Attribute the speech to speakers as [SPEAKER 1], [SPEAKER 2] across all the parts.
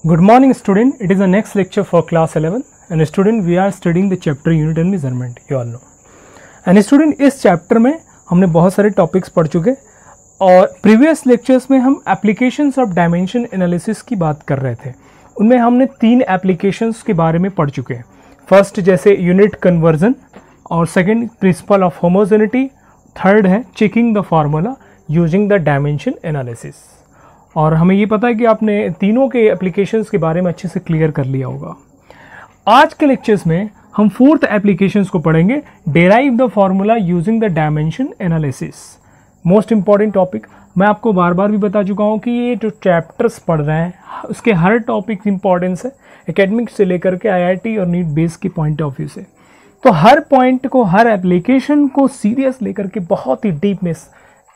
[SPEAKER 1] Good morning student, it is the next lecture for class 11 and student we are studying the chapter unit and measurement, you all know. And student इस chapter में हमने बहुत सारे topics पढ़ चुके और previous lectures में हम एप्लीकेशंस ऑफ डायमेंशन एनालिसिस की बात कर रहे थे। उनमें हमने 3 एप्लीकेशंस के बारे में पढ़ चुके हैं। फर्स्ट जैसे यूनिट कन्वर्जन और second principle of homogeneity, third है checking the formula using the dimension analysis. और हमें ये पता है कि आपने तीनों के एप्लीकेशंस के बारे में अच्छे से क्लियर कर लिया होगा। आज के लेक्चर्स में हम फोर्थ एप्लीकेशंस को पढ़ेंगे, derive the formula using the dimension analysis. Most important topic, मैं आपको बार बार भी बता चुका हूँ कि ये जो चैप्टर्स पढ़ रहे हैं उसके हर टॉपिक इंपॉर्टेंस है, एकेडमिक से लेकर के आईआईटी और नीट बेस के पॉइंट ऑफ व्यू से। तो हर पॉइंट को, हर एप्लीकेशन को सीरियस लेकर के बहुत ही डीप में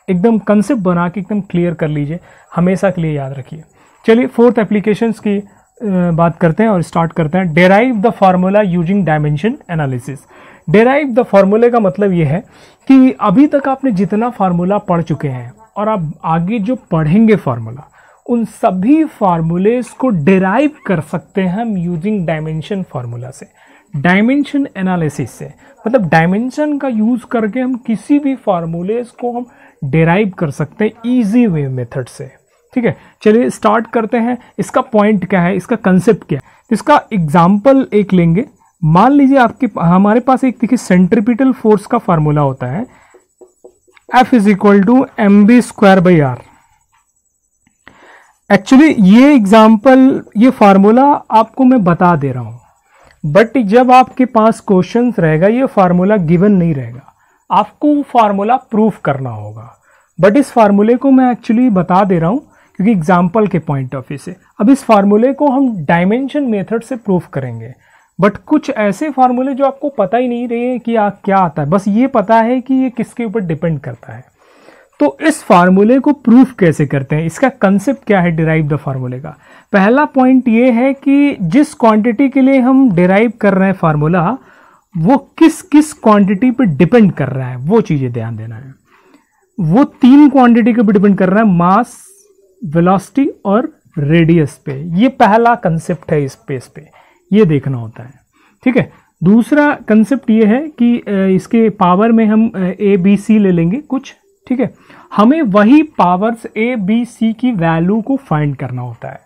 [SPEAKER 1] एकदम कंसेप्ट बना के एकदम क्लियर कर लीजिए, हमेशा के लिए याद रखिए। चलिए फोर्थ एप्लीकेशंस की बात करते हैं और स्टार्ट करते हैं। Derive the formula using dimension analysis. Derive the फार्मूले का मतलब ये है कि अभी तक आपने जितना फार्मूला पढ़ चुके हैं और आप आगे जो पढ़ेंगे फार्मूला, उन सभी फार्मूलेस को डेराइव कर सकते हैं हम यूजिंग डायमेंशन फार्मूला से, डायमेंशन एनालिसिस से। मतलब डायमेंशन का यूज करके हम किसी भी फार्मूलेस को हम डेराइव कर सकते हैं इजी वे मेथड से। ठीक है, चलिए स्टार्ट करते हैं। इसका पॉइंट क्या है, इसका कंसेप्ट क्या है, इसका एग्जांपल एक लेंगे। मान लीजिए हमारे पास एक देखिए सेंट्रीपिटल फोर्स का फार्मूला होता है F = mv²/r। एक्चुअली ये एग्जांपल, ये फार्मूला आपको मैं बता दे रहा हूं, बट जब आपके पास क्वेश्चन रहेगा ये फार्मूला गिवन नहीं रहेगा, आपको फार्मूला प्रूफ करना होगा। बट इस फार्मूले को मैं एक्चुअली बता दे रहा हूं क्योंकि एग्जाम्पल के पॉइंट ऑफ व्यू से। अब इस फार्मूले को हम डायमेंशन मेथड से प्रूफ करेंगे, बट कुछ ऐसे फार्मूले जो आपको पता ही नहीं रहे कि क्या आता है, बस ये पता है कि ये किसके ऊपर डिपेंड करता है। तो इस फार्मूले को प्रूफ कैसे करते हैं, इसका कंसेप्ट क्या है डिराइव द फार्मूले का। पहला पॉइंट ये है कि जिस क्वांटिटी के लिए हम डिराइव कर रहे हैं फार्मूला, वो किस किस क्वांटिटी पे डिपेंड कर रहा है, वो चीजें ध्यान देना है। वो 3 क्वांटिटी के पे डिपेंड कर रहा है, मास, वेलोसिटी और रेडियस पे। ये पहला कंसेप्ट है, स्पेस पे ये देखना होता है। ठीक है, दूसरा कंसेप्ट ये है कि इसके पावर में हम ए बी सी ले लेंगे कुछ। ठीक है, हमें वही पावर्स ए बी सी की वैल्यू को फाइंड करना होता है।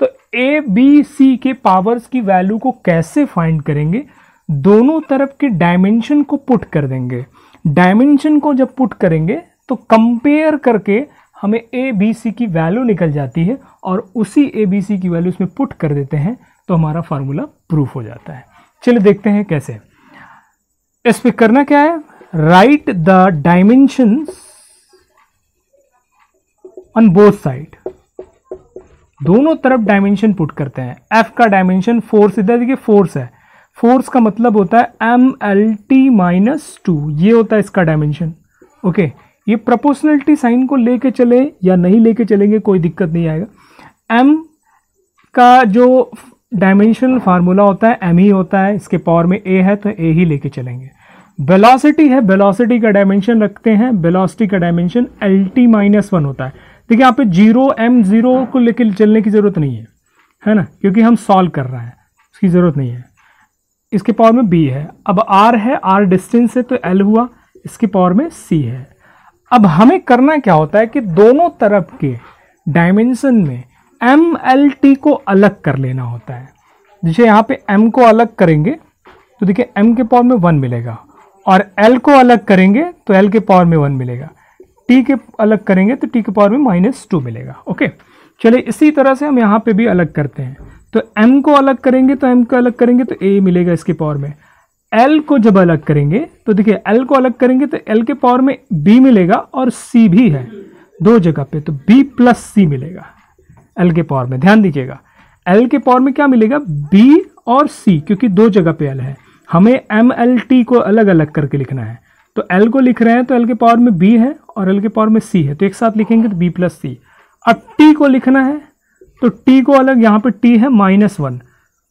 [SPEAKER 1] तो ए बी सी के पावर्स की वैल्यू को कैसे फाइंड करेंगे, दोनों तरफ के डायमेंशन को पुट कर देंगे। डायमेंशन को जब पुट करेंगे तो कंपेयर करके हमें ए बी सी की वैल्यू निकल जाती है और उसी ए बी सी की वैल्यू इसमें पुट कर देते हैं तो हमारा फार्मूला प्रूफ हो जाता है। चलिए देखते हैं कैसे। इस पे करना क्या है, right the dimensions on both side. दोनों तरफ डायमेंशन पुट करते हैं। एफ का डायमेंशन फोर्स, इधर देखिए फोर्स है, फोर्स का मतलब होता है MLT-2, ये होता है इसका डायमेंशन। ओके, ये प्रोपोर्शनलिटी साइन को लेके चले या नहीं लेके चलेंगे कोई दिक्कत नहीं आएगा। M का जो डायमेंशनल फार्मूला होता है M ही होता है, इसके पावर में A है तो A ही लेके चलेंगे। वेलोसिटी है, वेलोसिटी का डायमेंशन रखते हैं, वेलोसिटी का डायमेंशन LT-1 होता है। देखिए यहाँ पे 0 को लेके चलने की जरूरत नहीं है ना, क्योंकि हम सॉल्व कर रहे हैं, उसकी जरूरत नहीं है। इसके पावर में B है। अब R है, R डिस्टेंस है तो L हुआ, इसके पावर में C है। अब हमें करना क्या होता है कि दोनों तरफ के डायमेंशन में MLT को अलग कर लेना होता है। जैसे यहाँ पे M को अलग करेंगे तो देखिए M के पावर में 1 मिलेगा, और L को अलग करेंगे तो L के पावर में 1 मिलेगा, T के अलग करेंगे तो T के पावर में -2 मिलेगा। ओके, चलिए इसी तरह से हम यहाँ पे भी अलग करते हैं। तो M को अलग करेंगे तो M को अलग करेंगे तो A मिलेगा इसके पावर में। L को जब अलग करेंगे तो देखिए L को अलग करेंगे तो L के पावर में B मिलेगा और C भी है दो जगह पे, तो B + C मिलेगा L के पावर में। ध्यान दीजिएगा L के पावर में क्या मिलेगा, B और C, क्योंकि दो जगह पे L है। हमें MLT को अलग अलग करके लिखना है, तो L को लिख रहे हैं तो L के पावर में B है और L के पावर में C है, तो एक साथ लिखेंगे तो B + C। अब T को लिखना है तो T को अलग, यहाँ पे T है -1,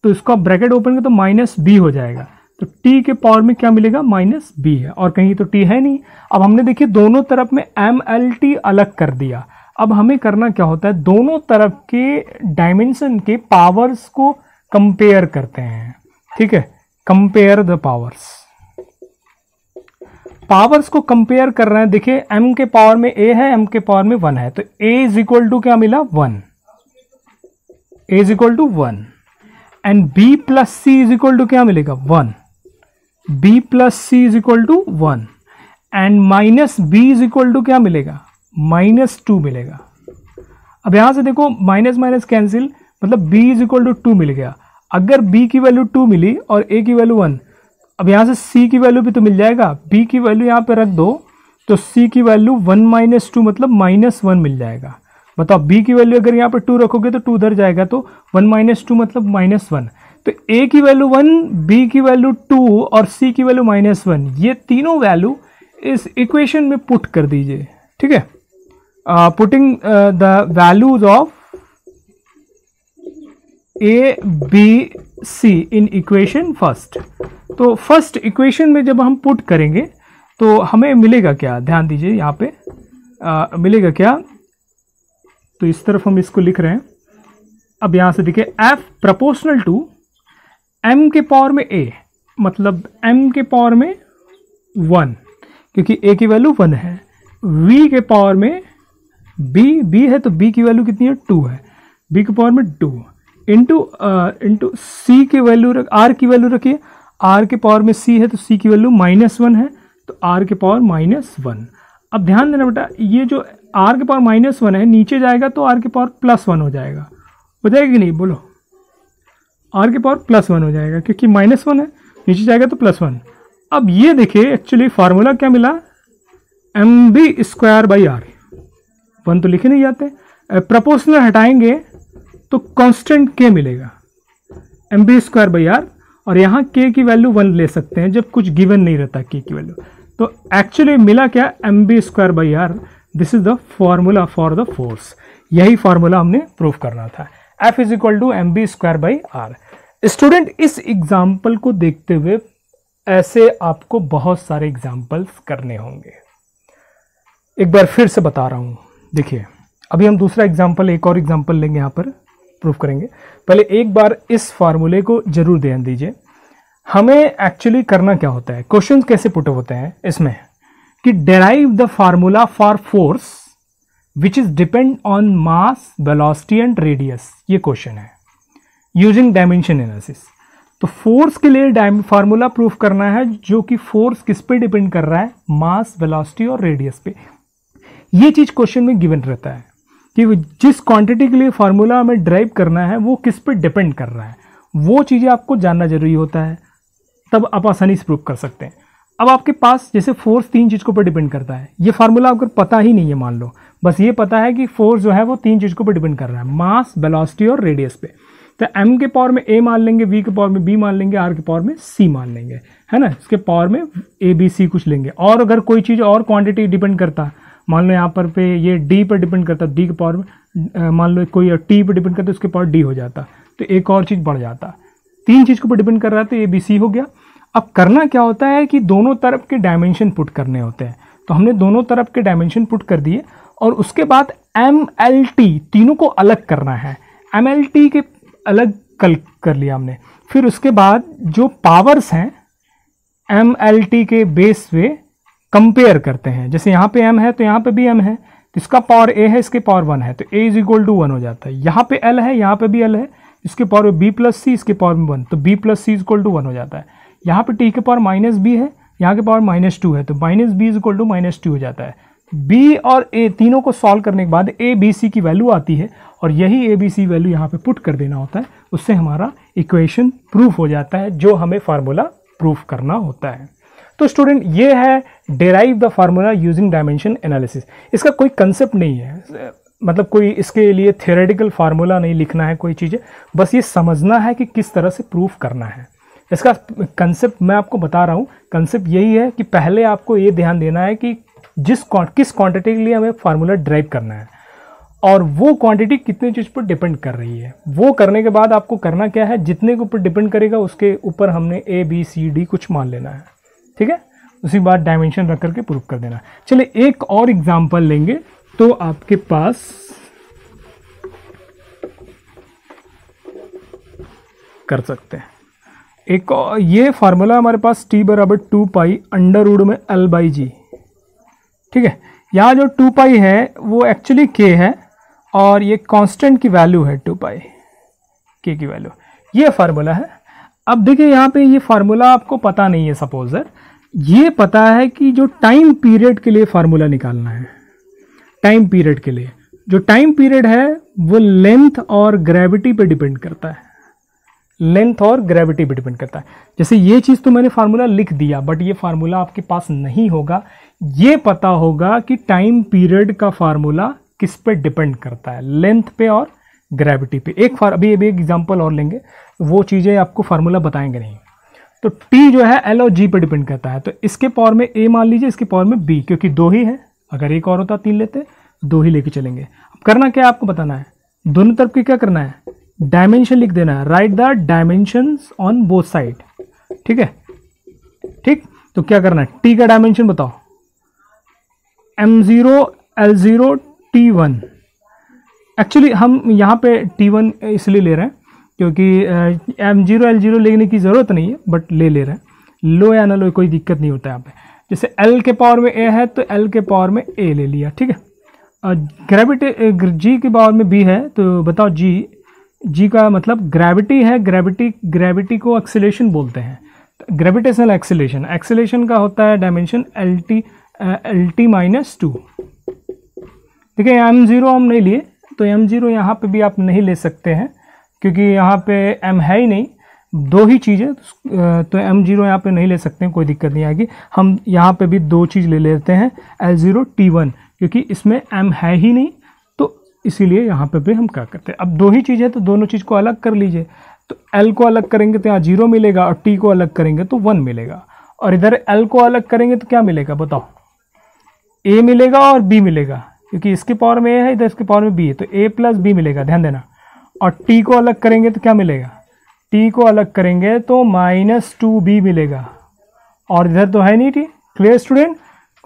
[SPEAKER 1] तो इसको ब्रैकेट ओपन कर तो -B हो जाएगा, तो T के पावर में क्या मिलेगा, -B है, और कहीं तो T है नहीं। अब हमने देखिए दोनों तरफ में MLT अलग कर दिया। अब हमें करना क्या होता है, दोनों तरफ के डायमेंशन के पावर्स को कंपेयर करते हैं। ठीक है, कंपेयर द पावर्स, पावर्स को कंपेयर कर रहे हैं। देखिए m के पावर में a है, m के पावर में 1 है, तो a इज इक्वल टू क्या मिला 1, a is equal to 1 and b plus c is equal to क्या मिलेगा 1, b plus c is equal to 1 and minus b is equal to क्या मिलेगा -2 मिलेगा। अब यहां से देखो माइनस माइनस कैंसिल, मतलब b इज इक्वल टू 2 मिल गया। अगर b की वैल्यू 2 मिली और a की वैल्यू 1, अब यहां से c की वैल्यू भी तो मिल जाएगा, b की वैल्यू यहां पे रख दो तो c की वैल्यू 1 - 2 मतलब -1 मिल जाएगा। बताओ b की वैल्यू अगर यहां पे 2 रखोगे तो 2 उधर जाएगा, तो 1 - 2 मतलब -1। तो a की वैल्यू 1, b की वैल्यू 2 और c की वैल्यू -1, ये तीनों वैल्यू इस इक्वेशन में पुट कर दीजिए। ठीक है, putting the values of A B C in equation first. तो फर्स्ट इक्वेशन में जब हम पुट करेंगे तो हमें मिलेगा क्या, ध्यान दीजिए यहाँ पे मिलेगा क्या, तो इस तरफ हम इसको लिख रहे हैं। अब यहाँ से देखिए f प्रोपोर्शनल टू m के पावर में a, मतलब m के पावर में 1 क्योंकि a की वैल्यू 1 है, v के पावर में b है तो b की वैल्यू कितनी है 2 है, b के पावर में 2 इंटू c की वैल्यू r की वैल्यू रखिए, r के पावर में c है तो c की वैल्यू -1 है तो r के पावर -1। अब ध्यान देना बेटा, ये जो r के पावर -1 है नीचे जाएगा तो r के पावर +1 हो जाएगा कि नहीं, बोलो r के पावर +1 हो जाएगा क्योंकि -1 है, नीचे जाएगा तो +1। अब ये देखिए एक्चुअली फार्मूला क्या मिला, mb²/r, 1 तो लिखे नहीं जाते, प्रोपोर्शनल हटाएंगे तो कांस्टेंट k मिलेगा mb²/r, और यहाँ k की वैल्यू 1 ले सकते हैं जब कुछ गिवन नहीं रहता k की वैल्यू। तो एक्चुअली मिला क्या mb²/r, this is the formula for the force, यही फॉर्मूला हमने प्रूव करना था, F is equal to mb²/r। Student इस एग्जाम्पल को देखते हुए ऐसे आपको बहुत सारे एग्जाम्पल्स करने होंगे। एक बार फिर से बता रहा हूं, देखिए अभी हम दूसरा एग्जाम्पल, एक और एग्जाम्पल लेंगे, यहाँ पर प्रूफ करेंगे। पहले एक बार इस फार्मूले को जरूर ध्यान दीजिए। हमें एक्चुअली करना क्या होता है, क्वेश्चन कैसे पुट होते हैं इसमें कि derive the formula for force which is depend on mass, velocity and radius, ये क्वेश्चन है यूजिंग डायमेंशन एनालिसिस। तो फोर्स के लिए फार्मूला प्रूफ करना है जो कि फोर्स किस पे डिपेंड कर रहा है, मास, वेलोसिटी और रेडियस पे। ये चीज क्वेश्चन में गिवन रहता है कि जिस क्वांटिटी के लिए फार्मूला हमें ड्राइव करना है वो किस पे डिपेंड कर रहा है, वो चीजें आपको जानना जरूरी होता है, तब आप आसानी से प्रूफ कर सकते हैं। अब आपके पास जैसे फोर्स 3 चीज़ों पर डिपेंड करता है, ये फार्मूला आपको पता ही नहीं है, मान लो बस ये पता है कि फोर्स जो है वो 3 चीज़ों पर डिपेंड कर रहा है, मास, वेलोसिटी और रेडियस पे। तो m के पावर में a मान लेंगे, v के पावर में b मान लेंगे, r के पावर में c मान लेंगे, है ना, इसके पावर में a b c कुछ लेंगे। और अगर कोई चीज़ और क्वांटिटी डिपेंड करता है, मान लो यहाँ पर पे ये d पर डिपेंड करता, d के पावर में मान लो कोई t पर डिपेंड करता, उसके पावर d हो जाता, तो एक और चीज़ बढ़ जाता। 3 चीज़ के ऊपर डिपेंड कर रहा है तो a b c हो गया। अब करना क्या होता है कि दोनों तरफ के डायमेंशन पुट करने होते हैं, तो हमने दोनों तरफ के डायमेंशन पुट कर दिए और उसके बाद MLT तीनों को अलग करना है, MLT के अलग कर लिया हमने। फिर उसके बाद जो पावर्स हैं MLT के बेस पे कंपेयर करते हैं, जैसे यहाँ पे m है तो यहाँ पे भी m है, तो इसका पावर a है, इसके पावर 1 है, तो a इज इक्वल टू 1 हो जाता है। यहाँ पे l है, यहाँ पे भी l है, इसके पावर b प्लस c, इसके पावर में 1, तो b plus c is equal to 1 हो जाता है। यहाँ पे t के पावर माइनस b है, यहाँ के पावर -2 है, तो minus b is equal to -2 हो जाता है। b और a तीनों को सॉल्व करने के बाद a b c की वैल्यू आती है और यही a b c वैल्यू यहाँ पे पुट कर देना होता है, उससे हमारा इक्वेशन प्रूफ हो जाता है जो हमें फार्मूला प्रूफ करना होता है। तो स्टूडेंट ये है derive the formula using dimension analysis. इसका कोई कंसेप्ट नहीं है, मतलब कोई इसके लिए थियोरेटिकल फार्मूला नहीं लिखना है कोई चीज़ें, बस ये समझना है कि किस तरह से प्रूफ करना है। इसका कंसेप्ट मैं आपको बता रहा हूँ, कंसेप्ट यही है कि पहले आपको ये ध्यान देना है कि किस क्वांटिटी के लिए हमें फार्मूला ड्राइव करना है और वो क्वांटिटी कितने चीज़ पर डिपेंड कर रही है। वो करने के बाद आपको करना क्या है, जितने के ऊपर डिपेंड करेगा उसके ऊपर हमने a b c d कुछ मान लेना है, ठीक है, उसी बात डायमेंशन रख करके प्रूफ कर देना। चलिए एक और एग्जांपल लेंगे तो आपके पास कर सकते हैं। एक ये फार्मूला हमारे पास t बराबर 2 पाई अंडर रूट में l बाई जी। ठीक है, यहाँ जो 2 पाई है वो एक्चुअली k है और ये कांस्टेंट की वैल्यू है 2 पाई k की वैल्यू। ये फार्मूला है। अब देखिए यहाँ पे ये फार्मूला आपको पता नहीं है, सपोजर ये पता है कि जो टाइम पीरियड के लिए फार्मूला निकालना है, टाइम पीरियड के लिए जो टाइम पीरियड है वो लेंथ और ग्रेविटी पे डिपेंड करता है, लेंथ और ग्रेविटी पे डिपेंड करता है। जैसे ये चीज़ तो मैंने फार्मूला लिख दिया, बट ये फार्मूला आपके पास नहीं होगा। ये पता होगा कि टाइम पीरियड का फार्मूला किस पे डिपेंड करता है, लेंथ पे और ग्रेविटी पे। अभी एक एग्जांपल और लेंगे, वो चीज़ें आपको फार्मूला बताएंगे नहीं। तो t जो है l और g पे डिपेंड करता है, तो इसके पावर में a मान लीजिए, इसके पावर में b, क्योंकि 2 ही है। अगर एक और होता 3 लेते, 2 ही लेके चलेंगे। अब करना क्या है आपको बताना है, दोनों तरफ के क्या करना है, डायमेंशन लिख देना है, right the dimensions on both side. ठीक है, ठीक। तो क्या करना है, t का डायमेंशन बताओ, m0 l0 t1। एक्चुअली हम यहाँ पे t1 इसलिए ले रहे हैं क्योंकि m0 l0 लेने की ज़रूरत नहीं है, बट ले रहे हैं। लो या ना लो कोई दिक्कत नहीं होता है यहाँ पे। जैसे l के पावर में a है तो l के पावर में a ले लिया। ठीक है, ग्रेविटी g के पावर में b है तो बताओ g का मतलब ग्रेविटी है। ग्रेविटी को एक्सेलेरेशन बोलते हैं, ग्रेविटेशनल एक्सेलेरेशन। एक्सेलेरेशन का होता है डायमेंशन lt माइनस 2। देखिए m0 हम नहीं लिए, तो m0 यहाँ पे भी आप नहीं ले सकते हैं क्योंकि यहाँ पे m है ही नहीं, 2 ही चीज़ें, तो m0 यहाँ पे नहीं ले सकते हैं, कोई दिक्कत नहीं आएगी। हम यहाँ पे भी 2 चीज़ ले लेते हैं, l0 t1, क्योंकि इसमें m है ही नहीं, तो इसीलिए यहाँ पे भी हम क्या करते हैं, अब 2 ही चीज़ है तो दोनों चीज़ को अलग कर लीजिए। तो l को अलग करेंगे तो यहाँ 0 मिलेगा और t को अलग करेंगे तो 1 मिलेगा, और इधर l को अलग करेंगे तो क्या मिलेगा बताओ, a मिलेगा और b मिलेगा, क्योंकि इसके पावर में a है, इधर इसके पावर में b है, तो a प्लस b मिलेगा, ध्यान देना। और t को अलग करेंगे तो क्या मिलेगा, t को अलग करेंगे तो माइनस 2b मिलेगा, और इधर तो है नहीं t। Clear student?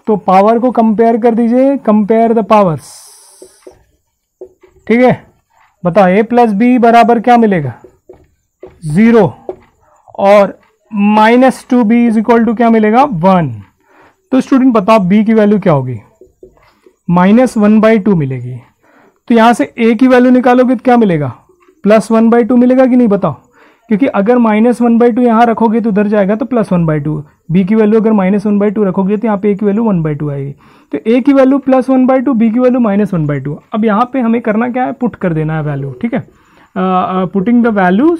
[SPEAKER 1] तो पावर को कंपेयर कर दीजिए, कंपेयर द पावर्स। ठीक है, बताओ a प्लस b बराबर क्या मिलेगा, 0, और minus 2b is equal to क्या मिलेगा, 1। तो स्टूडेंट बताओ b की वैल्यू क्या होगी, -1/2 मिलेगी। तो यहां से a की वैल्यू निकालोगे तो क्या मिलेगा, +1/2 मिलेगा कि नहीं बताओ, क्योंकि अगर -1/2 यहाँ रखोगे तो उधर जाएगा तो +1/2। b की वैल्यू अगर -1/2 रखोगे तो यहाँ पे a की वैल्यू 1/2 आएगी। तो a की वैल्यू +1/2, b की वैल्यू -1/2। अब यहाँ पे हमें करना क्या है, पुट कर देना है वैल्यू। ठीक है, पुटिंग द वैल्यूज,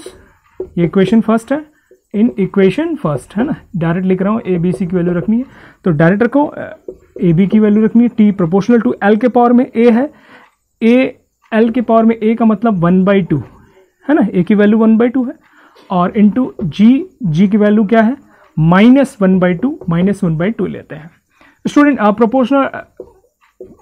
[SPEAKER 1] ये इक्वेशन फर्स्ट है, इन इक्वेशन फर्स्ट है ना, डायरेक्ट लिख रहा हूँ, a b c की वैल्यू रखनी है तो डायरेक्ट रखो, a b की वैल्यू रखनी है, t प्रोपोर्शनल टू l के पावर में a है, a l के पावर में a का मतलब 1/2 है ना, a की वैल्यू 1/2 है, और इंटू g की वैल्यू क्या है, -1/2 लेते हैं। स्टूडेंट आप प्रोपोर्शनल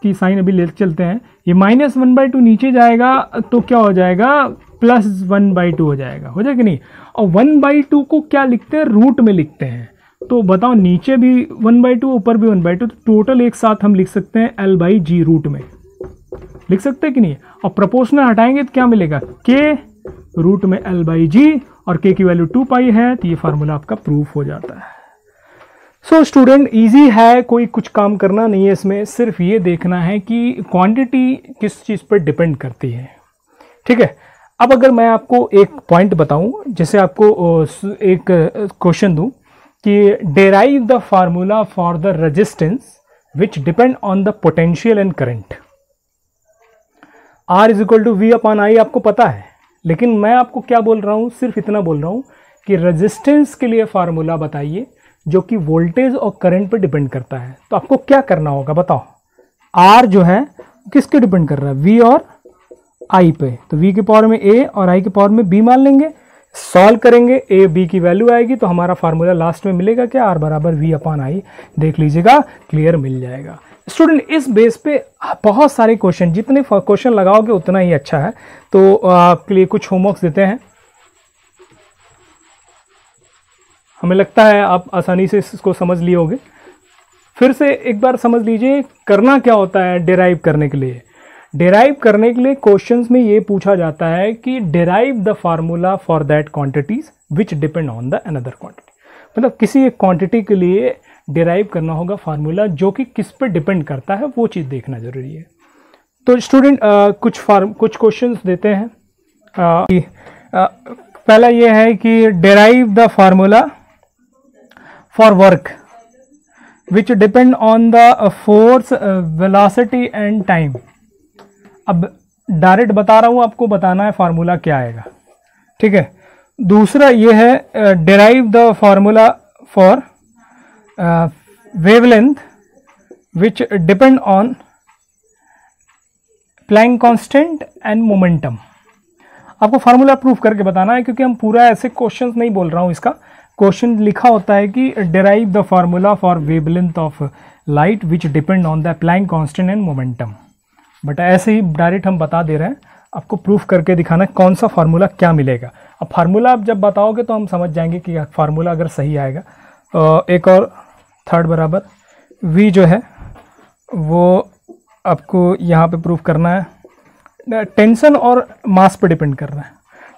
[SPEAKER 1] की साइन अभी ले चलते हैं, ये -1/2 नीचे जाएगा तो क्या हो जाएगा, +1/2 हो जाएगा, हो जाएगा नहीं। और 1/2 को क्या लिखते हैं, रूट में लिखते हैं। तो बताओ नीचे भी 1/2 ऊपर भी 1/2, तो टोटल एक साथ हम लिख सकते हैं l/g, रूट में लिख सकते हैं कि नहीं। और प्रोपोर्शनल हटाएंगे तो क्या मिलेगा, k रूट में l/g, और k की वैल्यू 2 पाई है, तो ये फार्मूला आपका प्रूफ हो जाता है। सो स्टूडेंट इजी है, कोई कुछ काम करना नहीं है इसमें, सिर्फ ये देखना है कि क्वांटिटी किस चीज़ पर डिपेंड करती है। ठीक है, अब अगर मैं आपको एक पॉइंट बताऊं, जैसे आपको एक क्वेश्चन दूं कि derive the formula for the resistance which depend on the potential and current. R is equal to V upon I आपको पता है, लेकिन मैं आपको क्या बोल रहा हूं, सिर्फ इतना बोल रहा हूं कि रेजिस्टेंस के लिए फार्मूला बताइए जो कि वोल्टेज और करंट पे डिपेंड करता है। तो आपको क्या करना होगा बताओ, R जो है किसके डिपेंड कर रहा है, V और I पे, तो V के पावर में A और I के पावर में B मान लेंगे, सॉल्व करेंगे, A B की वैल्यू आएगी, तो हमारा फार्मूला लास्ट में मिलेगा क्या, R बराबर V अपॉन I। देख लीजिएगा, क्लियर मिल जाएगा। स्टूडेंट इस बेस पे बहुत सारे क्वेश्चन, जितने क्वेश्चन लगाओगे उतना ही अच्छा है। तो आपके लिए कुछ होमवर्क देते हैं, हमें लगता है आप आसानी से इसको समझ लिए होगे। फिर से एक बार समझ लीजिए करना क्या होता है डिराइव करने के लिए। डिराइव करने के लिए क्वेश्चंस में ये पूछा जाता है कि derive the formula for that quantities which depend on the another quantity. मतलब किसी एक क्वांटिटी के लिए डिराइव करना होगा फार्मूला जो कि किस पर डिपेंड करता है, वो चीज़ देखना जरूरी है। तो स्टूडेंट कुछ क्वेश्चंस देते हैं। पहला ये है कि derive the formula for work which depend on the force, velocity and time. अब डायरेक्ट बता रहा हूं, आपको बताना है फार्मूला क्या आएगा, ठीक है। दूसरा ये है derive the formula for wavelength which depend on Planck constant and momentum. आपको फार्मूला प्रूफ करके बताना है, क्योंकि हम पूरा ऐसे क्वेश्चंस नहीं बोल रहा हूं। इसका क्वेश्चन लिखा होता है कि derive the formula for wavelength of light which depend on the plank constant and momentum. But ऐसे ही डायरेक्ट हम बता दे रहे हैं, आपको प्रूफ करके दिखाना है कौन सा फार्मूला क्या मिलेगा। अब फार्मूला आप जब बताओगे तो हम समझ जाएंगे कि फार्मूला अगर सही आएगा। एक और थर्ड बराबर v जो है वो आपको यहाँ पे प्रूफ करना है। टेंशन और मास पे डिपेंड कर रहा है।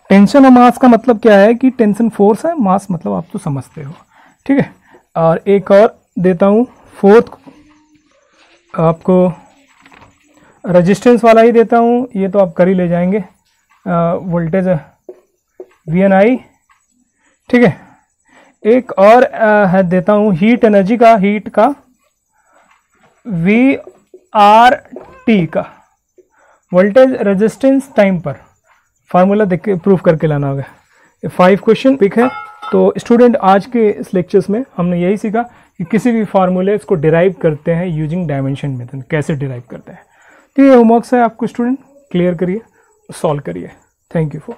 [SPEAKER 1] टेंशन और मास का मतलब क्या है कि टेंशन फोर्स है, मास मतलब आप तो समझते हो, ठीक है। और एक और देता हूँ फोर्थ, आपको रेजिस्टेंस वाला ही देता हूँ, ये तो आप कर ही ले जाएंगे। वोल्टेज VNI, ठीक है। एक और है देता हूँ हीट एनर्जी का, हीट का VRT का, वोल्टेज रेजिस्टेंस टाइम पर। फार्मूला देख के प्रूफ करके लाना होगा। ये 5 क्वेश्चन पिक है। तो स्टूडेंट आज के इस लेक्चर्स में हमने यही सीखा कि किसी भी फार्मूले इसको डिराइव करते हैं यूजिंग डायमेंशन मेथड, कैसे डिराइव करते हैं। तो ये होमवर्क्स है आपको स्टूडेंट, क्लियर करिए, सॉल्व करिए। Thank you for